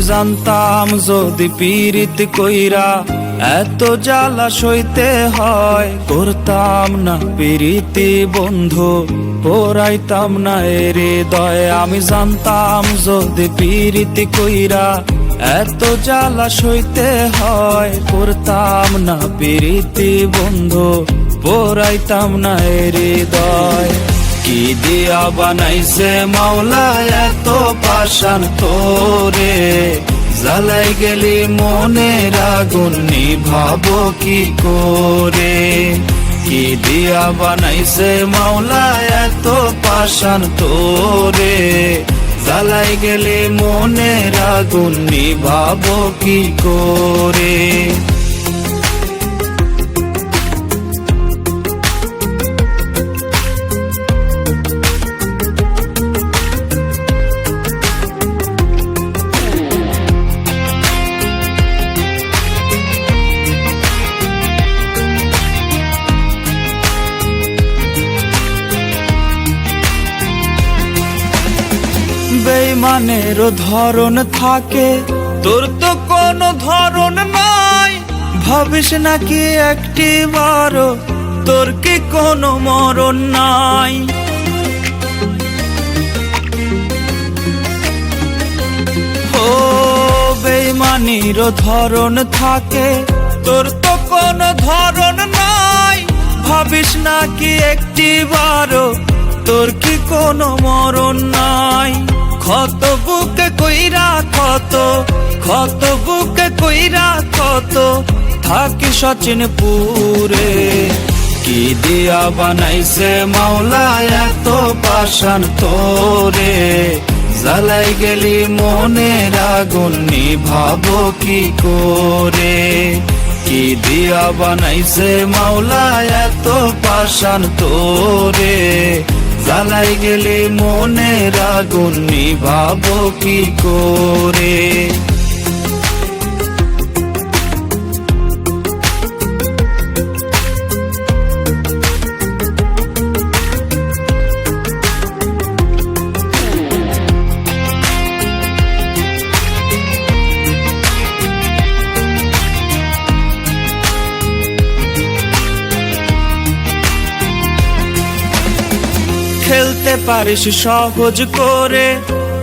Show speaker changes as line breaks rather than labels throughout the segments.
জানতাম যদি পীড়িত কইরা এত জ্বালা সইতে হয়, করতাম না পীড়িতি বন্ধু, পোড়াইতাম না এর হৃদয়। আমি জানতাম যদি পীড়িতি কইরা এত জ্বালা সইতে হয়, করতাম না পীড়িতি বন্ধু, পোড়াইতাম না এর হৃদয়। কি দিয়া বানাইছে মাওলা এত পাষাণ তোরে, জ্বালাই গেলি মনের আগুন নিভাবো কি করে। কি দিয়া বানাইছে মাওলা এত পাষাণ তোরে, জ্বালাই গেলি মনের আগুন নিভাবো কি করে। বেঈমানেরও ধরন থাকে, তোর তো কোনো ধরন নাই। ভাবিস নাকি একটি বারো তোর কি কোনো মরণ নাই। ও বেঈমানেরও ধরন থাকে, তোর তো কোনো ধরন নাই। ভাবিস নাকি একটি বারো তোর কি কোনো মরণ নাই। ক্ষত বুকে কইরা ক্ষত বুকে কইরা ক্ষত থাকি সচিন পুরে। কি দিয়া বানাইছে মাওলা এত পাষাণ তোরে, জ্বালাই গেলি মনের আগুন নিভাবো কি করে। কি দিয়া বানাইছে মাওলা এত পাষাণ তোরে, জ্বালাই গেলে মনের আগুন নিভাবো কি করে। খেলতে পারিস সহজ করে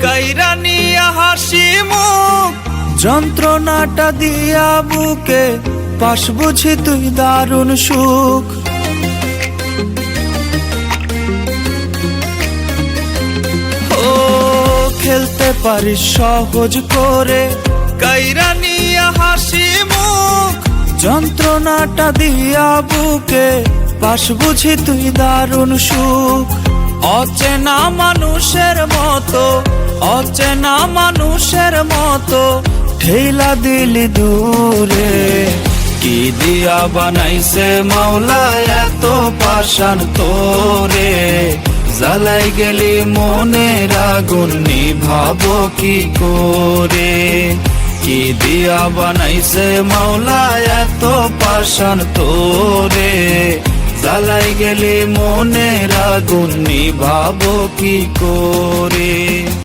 কাইরা নিয়া হাসি মুখ, যন্ত্রণাটা দিয়া বুকে পাশ বুঝি তুই দারুণ সুখ। ও খেলতে পারিস সহজ করে কাইরা নিয়া হাসি মুখ, যন্ত্রণাটা দিয়া বুকে পাশ বুঝি তুই দারুণ সুখ। অচেনা মানুষের মতো অচেনা মানুষের মতো ঠেলা দিলি দূরে। কি দিয়া বানাইছে মাওলা এত পাষাণ তোরে, জ্বালাই গেলি মনের আগুন নিভাবো কি করে। কি দিয়া বানাইছে মাওলা এত পাষাণ তোরে, জ্বালাই গেলে মনের আগুন নিভাবো কি করে।